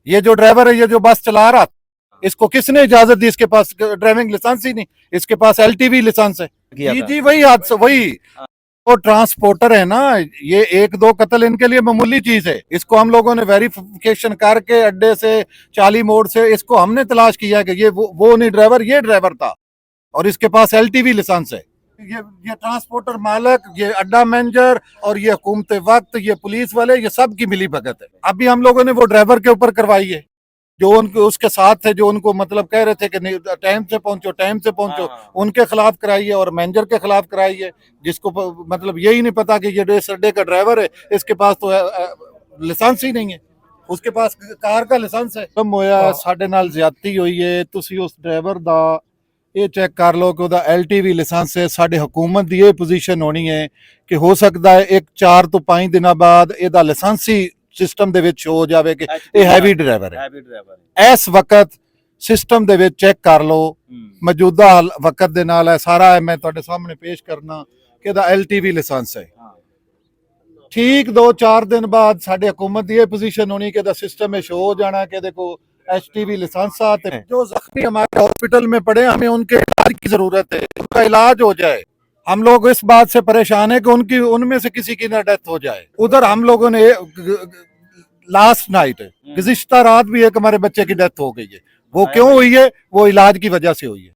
ये जो ड्राइवर है, ये जो बस चला रहा, इसको किसने इजाजत दी? इसके पास ड्राइविंग लाइसेंस ही नहीं, इसके पास एलटीवी लाइसेंस है। जी जी, वही हादसा, वही वो ट्रांसपोर्टर है ना, ये एक दो कत्ल इनके लिए मामूली चीज है। इसको हम लोगों ने वेरिफिकेशन करके अड्डे से, चाली मोड़ से, इसको हमने तलाश किया कि ये वो नहीं ड्राइवर, ये ड्राइवर था और इसके पास एलटीवी लाइसेंस है। ये ट्रांसपोर्टर मालक, ये अड्डा मैनेजर और ये हुकूमत वक्त, ये पुलिस वाले, ये सब की मिली भगत है। अभी हम लोगों ने वो ड्राइवर के ऊपर करवाई है, जो उनको उसके साथ थे, जो उनको मतलब कह रहे थे कि नहीं टाइम से पहुंचो, टाइम से पहुंचो, उनके खिलाफ कराई है और मैनेजर के खिलाफ कराई है, जिसको मतलब यही नहीं पता कि ये इस अड्डे का ड्राइवर है, इसके पास तो लाइसेंस ही नहीं है, उसके पास कार का लाइसेंस है। कम होया साडे नाल ज्यादती हुई है, तुसी उस ड्राइवर दा ये चेक कर लो कि ਉਹਦਾ एलटीवी लाइसेंस है। साडे हुकूमत दी ये पोजीशन होनी है कि हो सकता है एक 4 ਤੋਂ 5 ਦਿਨਾਂ ਬਾਅਦ ਇਹਦਾ ਲਾਇਸੈਂਸ ਹੀ ਸਿਸਟਮ ਦੇ ਵਿੱਚ ਹੋ ਜਾਵੇ ਕਿ ਇਹ ਹੈਵੀ ਡਰਾਈਵਰ ਹੈ। ਇਸ ਵਕਤ ਸਿਸਟਮ ਦੇ ਵਿੱਚ ਚੈੱਕ ਕਰ ਲਓ, ਮੌਜੂਦਾ ਵਕਤ ਦੇ ਨਾਲ ਹੈ ਸਾਰਾ, ਮੈਂ ਤੁਹਾਡੇ ਸਾਹਮਣੇ ਪੇਸ਼ ਕਰਨਾ ਕਿ ਇਹਦਾ ਐਲਟੀਵੀ ਲਾਇਸੈਂਸ ਹੈ। ठीक 2-4 दिन बाद साडे हुकूमत की पोजीशन होनी कि सिस्टम में शो हो जाना कि देखो एचटीवी लाइसेंस आते। जो जख्मी हमारे हॉस्पिटल में पड़े, हमें उनके इलाज की जरूरत है, उनका इलाज हो जाए। हम लोग इस बात से परेशान है कि उनकी उनमें से किसी की ना डेथ हो जाए। उधर हम लोगों ने लास्ट नाइट गुज़िश्ता रात भी एक हमारे बच्चे की डेथ हो गई है। वो क्यों हुई है? वो इलाज की वजह से हुई है।